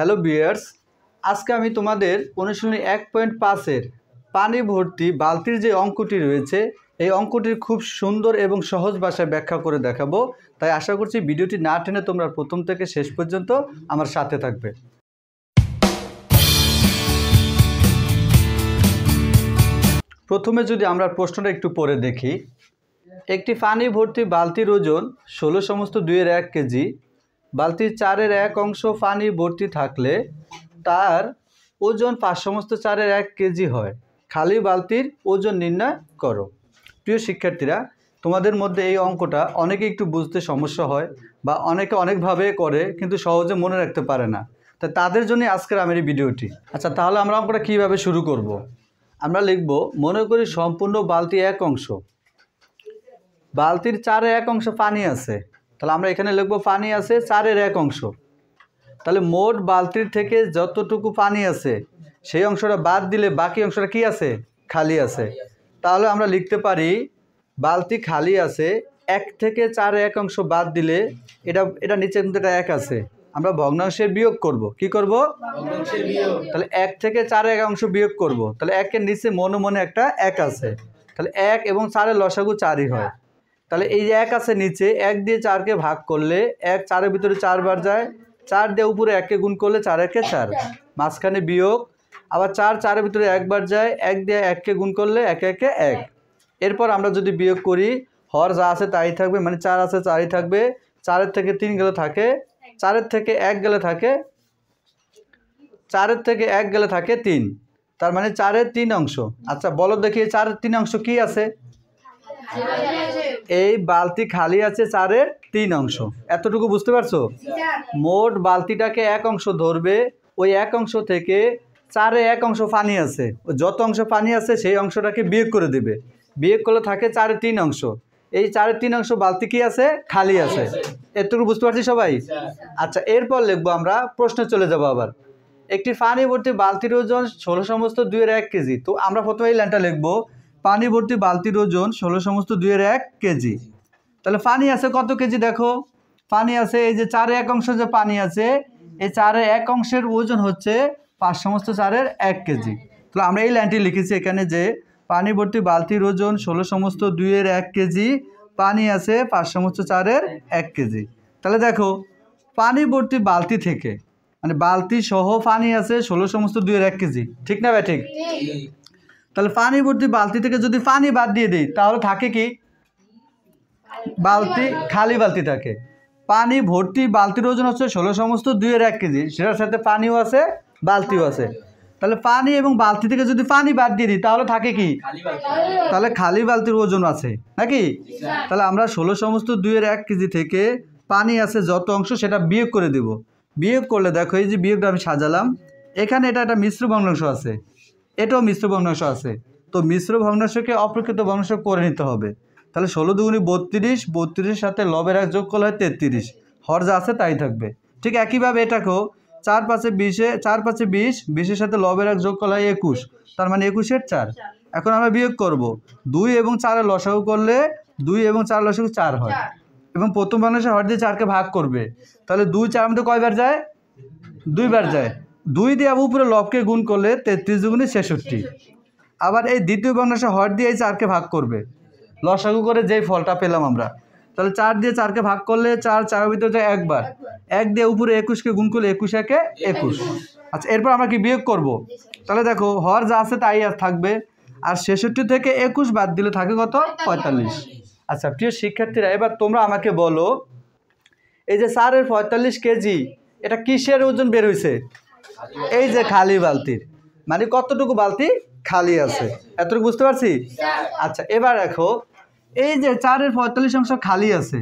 Hello viewers, আজকে আমি তোমাদের অনুশীলনী 1.5-এর পানি ভর্তি বালতির যে অঙ্কটি রয়েছে এই অঙ্কটির খুব সুন্দর এবং সহজ ভাষায় ব্যাখ্যা করে দেখাবো। তাই আশা করছি ভিডিওটি না টেনে তোমরা প্রথম থেকে শেষ পর্যন্ত আমার সাথে থাকবে। প্রথমে যদি আমরা প্রশ্নটা একটু পড়ে দেখি, একটি পানি ভর্তি বালতির ওজন 16/2 কেজি। বালতির 4/1 অংশ পানি ভর্তি থাকলে তার ওজন 5/4 কেজি হয়। খালি বালতির ওজন নির্ণয় করো। প্রিয় শিক্ষার্থীরা, তোমাদের মধ্যে এই অঙ্কটা অনেকে একটু বুঝতে সমস্যা হয় বা অনেকে অনেকভাবে করে কিন্তু সহজে মনে রাখতে পারে না। তাই তাদের জন্য আজকের আমার এই ভিডিওটি। আচ্ছা, তাহলে আমরা অঙ্কটা কীভাবে শুরু করব? আমরা লিখব, মনে করি সম্পূর্ণ বালতি 1 অংশ। বালতির 4/1 অংশ পানি আছে, তাহলে আমরা এখানে লিখব পানি আছে 4/1 অংশ। তাহলে মোট বালতির থেকে যতটুকু পানি আছে সেই অংশটা বাদ দিলে বাকি অংশটা কি আছে? খালি আছে। তাহলে আমরা লিখতে পারি বালতি খালি আছে, 1 থেকে 4/1 অংশ বাদ দিলে এটা নিচে কিন্তু এটা 1 আছে, আমরা ভগ্নাংশের বিয়োগ করব। কি করব? ভগ্নাংশের বিয়োগ। তাহলে 1 থেকে 4/1 অংশ বিয়োগ করব। তাহলে 1-এর নিচে মনে মনে একটা 1 আছে, তাহলে 1 এবং 4-এর লসাগু 4ই হয়। তাহলে এই যে 1 আছে নিচে, 1 দিয়ে 4-কে ভাগ করলে 1 4-এর ভিতরে 4 বার যায়, 4 দিয়ে উপরে 1-কে গুণ করলে 4-1-এ 4, মাঝখানে বিয়োগ। আবার 4 4-এর ভিতরে 1 বার যায়, 1 দিয়ে 1-কে গুণ করলে 1-1-এ 1। এরপর আমরা যদি বিয়োগ করি, হর যা আছে তাই থাকবে, মানে 4 আছে 4ই থাকবে। 4-এর থেকে 3 গেলে থাকে, 4-এর থেকে 1 গেলে থাকে, 4-এর থেকে 1 গেলে থাকে 3, তার মানে 4-এর 3 অংশ। আচ্ছা বলো দেখি 4-এর 3 অংশ কি আছে? এই বালতি খালি আছে 4-এর 3 অংশ। এতটুকু বুঝতে পারছো? মোট বালতিটাকে 1 অংশ ধরবে, ওই 1 অংশ থেকে 4/1 অংশ পানি আছে, যত অংশ পানি আছে সেই অংশটাকে বিয়োগ করে দেবে। বিয়োগ করলে থাকে 4-এর 3 অংশ। এই 4-এর 3 অংশ বালতি কি আছে? খালি আছে। এতটুকু বুঝতে পারছি সবাই? আচ্ছা, এরপর লিখবো আমরা প্রশ্নে চলে যাবো। আবার একটি পানি ভর্তি বালতির ওজন 16/2 কেজি। তো আমরা প্রথমে এই লাইনটা লিখবো, পানি ভর্তি বালতির ওজন 16/2 কেজি। তাহলে পানি আছে কত কেজি? দেখো পানি আছে এই যে 4/1 অংশ যে পানি আছে, এই 4/1 অংশের ওজন হচ্ছে 5/4 কেজি। তাহলে আমরা এই লাইনটি লিখেছি এখানে যে পানি ভর্তি বালতির ওজন 16/2 কেজি, পানি আছে 5/4 কেজি। তাহলে দেখো পানি ভর্তি বালতি থেকে, মানে বালতি সহ পানি আছে 16/2 কেজি, ঠিক না ভাই? ঠিক। তাহলে পানি ভর্তি বালতি থেকে যদি পানি বাদ দিয়ে দিই তাহলে থাকে কি? বালতি খালি বালতি থাকে। পানি ভর্তি বালতির ওজন হচ্ছে 16/2 কেজি, সেটার সাথে পানিও আছে বালতিও আছে। তাহলে পানি এবং বালতি থেকে যদি পানি বাদ দিয়ে দিই তাহলে থাকে কি? তাহলে খালি বালতির ওজন আছে নাকি? তাহলে আমরা 16/2 কেজি থেকে পানি আছে যত অংশ সেটা বিয়োগ করে দেব। বিয়োগ করলে দেখো এই যে বিয়োগটা আমি সাজালাম, এখানে এটা একটা মিশ্র ভগ্নাংশ আছে, এটাও মিশ্র ভগ্নাংশ আছে। তো মিশ্র ভগ্নাংশকে অপ্রকৃত ভগ্নাংশ করে নিতে হবে। তাহলে 16 দুগুণে 32, 32-এর সাথে লবের 1 যোগ করলে হয় 33, হর যা আছে তাই থাকবে। ঠিক একইভাবে এটাকেও 4 5-এ 20, 4 5-এ 20, 20-এর সাথে লবের 1 যোগ করলে হয় 21, তার মানে 21-এর 4। এখন আমরা বিয়োগ করব, 2 এবং 4-এর লসাগু করলে 2 এবং 4 লসাগু 4 হয়, এবং প্রথম ভগ্নাংশে হর দিয়ে 4-কে ভাগ করবে। তাহলে 2 4 মধ্যে কয়বার যায়? 2 বার যায়। 2 দিয়ে উপরে লবকে গুণ করলে 33 দুগুণে 66। আবার এই দ্বিতীয় ভগ্নাংশে হর দিয়ে এই 4-কে ভাগ করবে, লসাগু করে যেই ফলটা পেলাম আমরা। তাহলে 4 দিয়ে 4-কে ভাগ করলে 4 4-এর ভিতরে যায় 1 বার, 1 দিয়ে উপরে 21-কে গুণ করলে 21 × 21। আচ্ছা, এরপর আমরা কি বিয়োগ করব? তাহলে দেখো হর যা আছে তাই থাকবে, আর 66 থেকে 21 বাদ দিলে থাকে কত? 45। আচ্ছা প্রিয় শিক্ষার্থীরা, এবার তোমরা আমাকে বলো, এই যে 4-এর 45 কেজি এটা কিসের ওজন বের হয়েছে? এই যে খালি বালতির, মানে কতটুকু বালতি খালি আছে, এতটুকু বুঝতে পারছি? আচ্ছা এবার দেখো এই যে 4-এর 45 অংশ খালি আছে,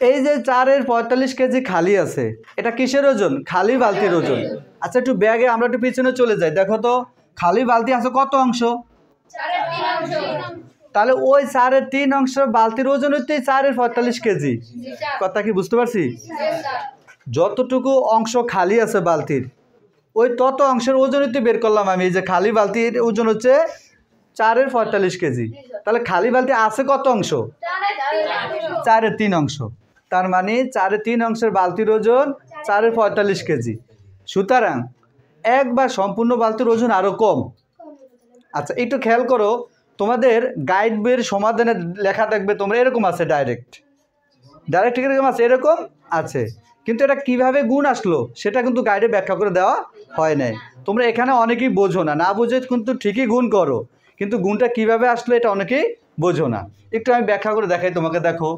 এই যে 4-এর 45 কেজি খালি আছে, এটা কিসের ওজন? খালি বালতির ওজন। আচ্ছা একটু ব্যাগে আমরা একটু পিছনে চলে যাই, দেখো তো খালি বালতি আছে কত অংশ? 4-এর 3 অংশ। তাহলে ওই 4-এর 3 অংশ বালতির ওজন হচ্ছে 4-এর 45 কেজি। কথা কি বুঝতে পারছি? যতটুকু অংশ খালি আছে বালতির, ওই তত অংশের ওজন বের করলাম আমি। এই যে খালি বালতির ওজন হচ্ছে 4-এর 45 কেজি। তাহলে খালি বালতি আছে কত অংশ? 4-এর 3 অংশ। তার মানে 3.5 অংশের বালতির ওজন 4.45 কেজি। সুতরাং 1 বা সম্পূর্ণ বালতির ওজন আরও কম। আচ্ছা, একটু খেয়াল করো, তোমাদের গাইড বইয়ের সমাধানে লেখা দেখবে তোমরা এরকম আছে, ডাইরেক্ট এরকম আছে, এরকম আছে, কিন্তু এটা কিভাবে গুণ আসলো সেটা কিন্তু গাইডে ব্যাখ্যা করে দেওয়া হয় নাই। তোমরা এখানে অনেকেই বোঝো না, বুঝে কিন্তু ঠিকই গুণ করো, কিন্তু গুণটা কিভাবে আসলো এটা অনেকেই বোঝো না। একটু আমি ব্যাখ্যা করে দেখাই তোমাকে। দেখো,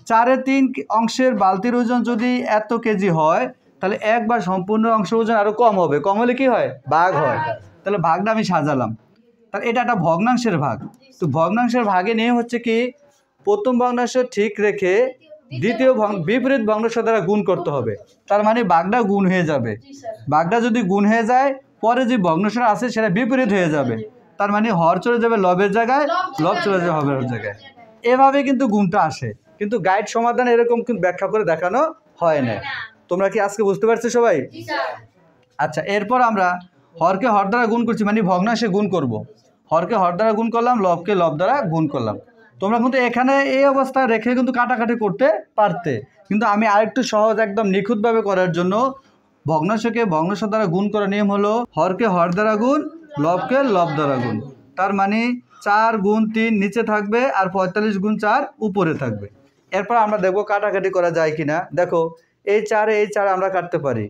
3.5 অংশের বালতির ওজন যদি এত কেজি হয়, তাহলে 1 বা সম্পূর্ণ অংশের ওজন আরও কম হবে। কম হলে কি হয়? ভাগ হয়। তাহলে ভাগটা আমি সাজালাম, তাহলে এটা একটা ভগ্নাংশের ভাগ। তো ভগ্নাংশের ভাগে নিয়ে হচ্ছে কি, প্রথম ভগ্নাংশ ঠিক রেখে দ্বিতীয় বিপরীত ভগ্নাংশ দ্বারা গুণ করতে হবে। তার মানে ভাগটা গুণ হয়ে যাবে। ভাগটা যদি গুণ হয়ে যায়, পরে যে ভগ্নাংশটা আছে সেটা বিপরীত হয়ে যাবে। তার মানে হর চলে যাবে লবের জায়গায়, লব চলে যাবে হরের জায়গায়। এভাবে কিন্তু গুণটা আসে, কিন্তু গাইড সমাধান এরকম কিন্তু ব্যাখ্যা করে দেখানো হয় না। তোমরা কি আজকে বুঝতে পারছো সবাই? আচ্ছা, এরপর আমরা হরকে হর দ্বারা গুণ করছি, মানে ভগ্নাংশে গুণ করব। হরকে হর দ্বারা গুণ করলাম, লবকে লব দ্বারা গুণ করলাম। তোমরা কিন্তু এখানে এই অবস্থা রেখে কিন্তু কাটাকাটি করতে পারতে, কিন্তু আমি আরেকটু সহজ একদম নিখুঁতভাবে করার জন্য ভগ্নাংশকে ভগ্নাংশ দ্বারা গুণ করার নিয়ম হলো হরকে হর দ্বারা গুণ, লবকে লব দ্বারা গুণ। তার মানে 4 গুণ 3 নিচে থাকবে আর 45 গুণ 4 উপরে থাকবে। এরপর আমরা দেখবো কাটাকাটি করা যায় কিনা। দেখো, এই 4 আমরা কাটতে পারি,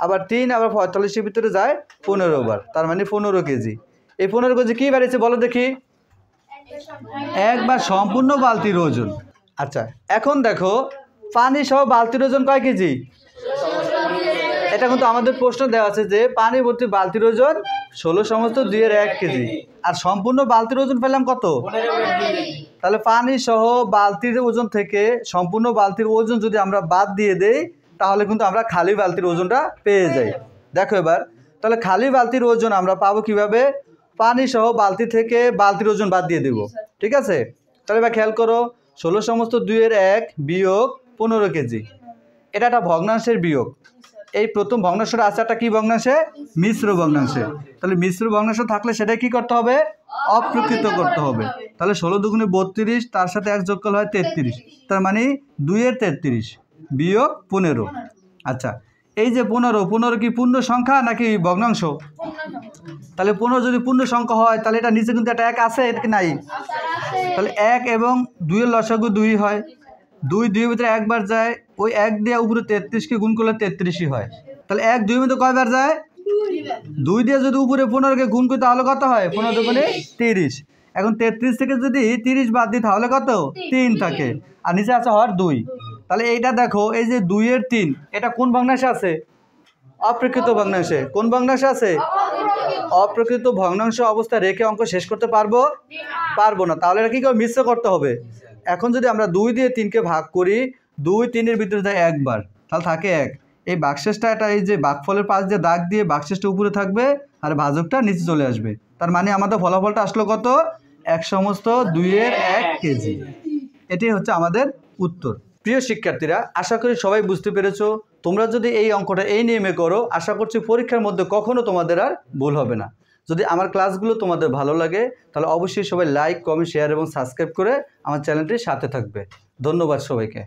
আবার 3 আবার 45-এর ভিতরে যায় 15 বার, তার মানে 15 কেজি। এই 15 কেজি কী বাড়িয়েছে বলো দেখি? 1 বা সম্পূর্ণ বালতির ওজন। আচ্ছা, এখন দেখো পানি সহ বালতির ওজন কয় কেজি? এটা কিন্তু আমাদের প্রশ্ন দেওয়া আছে যে পানি ভর্তি বালতির ওজন 16/2 কেজি, আর সম্পূর্ণ বালতির ওজন পেলাম কত? তাহলে পানি সহ বালতির ওজন থেকে সম্পূর্ণ বালতির ওজন যদি আমরা বাদ দিয়ে দেই, তাহলে কিন্তু আমরা খালি বালতির ওজনটা পেয়ে যাই। দেখো এবার, তাহলে খালি বালতির ওজন আমরা পাবো কিভাবে? পানি সহ বালতি থেকে বালতির ওজন বাদ দিয়ে দেব। ঠিক আছে, তাহলে এবার খেয়াল করো, 16/2 বিয়োগ 15 কেজি, এটা একটা ভগ্নাংশের বিয়োগ। এই প্রথম ভগ্নাংশটা আছে একটা কি ভগ্নাংশে? মিশ্র ভগ্নাংশে। তাহলে মিশ্র ভগ্নাংশ থাকলে সেটা কি করতে হবে? অপ্রকৃত করতে হবে। তাহলে 16 দুগুণে 32, তার সাথে 1 যোগ করলে হয় 33, তার মানে 2-33 বিয়োগ 15। আচ্ছা, এই যে 15 কি পূর্ণ সংখ্যা নাকি ভগ্নাংশ? তাহলে 15 যদি পূর্ণ সংখ্যা হয়, তাহলে এটা নিচে কিন্তু একটা 1 আছে, এটা কি নাই? তাহলে 1 এবং 2 এর লসাগু 2 হয়, 2-2 ভিতরে 1 বার যায়, ওই 1 দিয়ে উপরে 33কে গুণ করলে 33ই হয়। তাহলে 1 2 মধ্যে কয়বার যায়? 2 দিয়ে যদি উপরে 15কে গুণ করি তাহলে কত হয়? 15 দুগুণে 30। এখন 33 থেকে যদি 30 বাদ দিই তাহলে কত? 3 থাকে, আর নিচে আছে হর 2। তাহলে এইটা দেখো, এই যে 2 এর 3, এটা কোন ভগ্নাংশে আছে? অপ্রকৃত ভগ্নাংশে। কোন ভগ্নাংশে আছে? অপ্রকৃত ভগ্নাংশ অবস্থা রেখে অঙ্ক শেষ করতে পারবো না। তাহলে এটা কি করে? মিশ্র করতে হবে। এখন যদি আমরা 2 দিয়ে 3কে ভাগ করি, 2-3 এর ভিতরে যায় 1 বার, তাহলে থাকে 1। এই ভাগশেষটা, এটা এই যে ভাগফলের পাশ দিয়ে দাগ দিয়ে ভাগশেষটা উপরে থাকবে আর ভাজকটা নিচে চলে আসবে। তার মানে আমাদের ফলাফলটা আসলো কত? 1/2 কেজি। এটাই হচ্ছে আমাদের উত্তর। প্রিয় শিক্ষার্থীরা, আশা করি সবাই বুঝতে পেরেছো। তোমরা যদি এই অঙ্কটা এই নিয়মে করো, আশা করছি পরীক্ষার মধ্যে কখনো তোমাদের আর ভুল হবে না। যদি আমার ক্লাসগুলো তোমাদের ভালো লাগে, তাহলে অবশ্যই সবাই লাইক, কমেন্ট, শেয়ার এবং সাবস্ক্রাইব করে আমার চ্যানেলটির সাথে থাকবে। ধন্যবাদ সবাইকে।